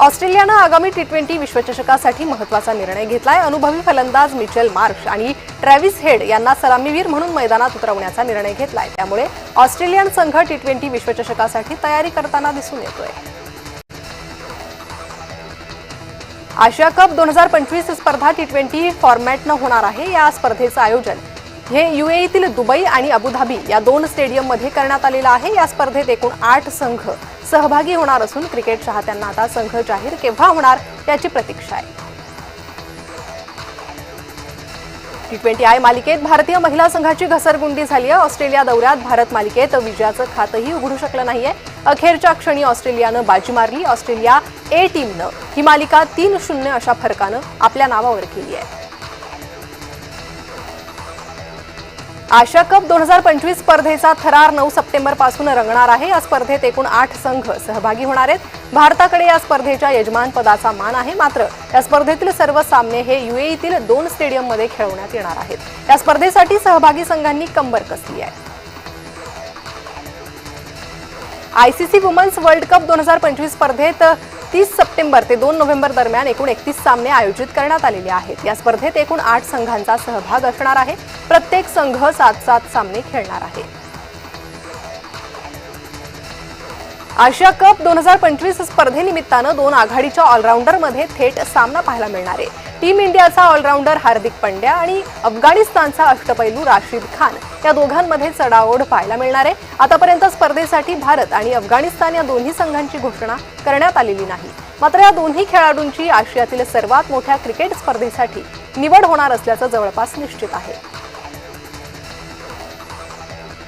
ऑस्ट्रेलियानं आगामी टी20 विश्वचषकासाठी महत्त्वाचा निर्णय घेतलाय। अनुभवी फलंदाज मिचेल मार्श आणि ट्रॅव्हिस हेड यांना सलामीवीर म्हणून मैदानात उतरवण्याचा निर्णय घेतलाय। त्यामुळे ऑस्ट्रेलियन संघ टी20 विश्वचषकासाठी तयारी करताना दिसून येतोय। आशिया कप 2025 स्पर्धा टी20 फॉर्मॅटनं होणार आहे। या स्पर्धेचं आयोजन हे यूएईतील दुबई आणि अबुधाबी या दोन स्टेडियममध्ये करण्यात आलेलं आहे। या स्पर्धेत एकूण 8 संघ सहभागी होणार असून क्रिकेट चाहत्यांना आता संघ जाहीर केव्हा होणार याची प्रतीक्षा आहे। टी20 मालिकेत भारतीय महिला संघाची घसरगुंडी झाली आहे। ऑस्ट्रेलिया दौऱ्यात भारत मालिकेत विजयाचं खातंही उघडू शकलं नाहीये। अखेरच्या क्षणी ऑस्ट्रेलियानं बाजी मारली। ऑस्ट्रेलिया ए टीमनं ही मालिका 3-0 अशा फरकानं आपल्या नावावर केली आहे। आशिया कप 2025 स्पर्धेचा थरार 9 सप्टेंबर पासून रंगणार आहे। या स्पर्धेत एकूण 8 संघ सहभागी होणार आहेत। भारताकडे या स्पर्धेच्या यजमानपदाचा मान आहे। मात्र या स्पर्धेतील सर्व सामने हे यूएईतील 2 स्टेडियममध्ये खेळवण्यात येणार आहेत। या स्पर्धेसाठी सहभागी संघांनी कंबर कसली आहे। आयसीसी वुमन्स वर्ल्ड कप 2025 स्पर्धेत 30 सप्टेंबर ते 2 नोव्हेंबर दरम्यान एकूण 31 सामने आयोजित करण्यात आलेले आहेत। या स्पर्धेत एकूण 8 संघांचा सहभाग असणार आहे। प्रत्येक संघ 7-7 सामने खेळणार आहे। आशिया कप 2025 स्पर्धेनिमित्तानं 2 आघाडीच्या ऑलराऊंडरमध्ये थेट सामना पाहायला मिळणार आहे। टीम इंडियाचा ऑलराऊंडर हार्दिक पंड्या आणि अफगाणिस्तानचा अष्टपैलू राशिद खान या दोघांमध्ये चढाओढ पाहायला मिळणार आहे। आतापर्यंत स्पर्धेसाठी भारत आणि अफगाणिस्तान या दोन्ही संघांची घोषणा करण्यात आलेली नाही। मात्र या दोन्ही खेळाडूंची आशियातील सर्वात मोठ्या क्रिकेट स्पर्धेसाठी निवड होणार असल्याचं जवळपास निश्चित आहे।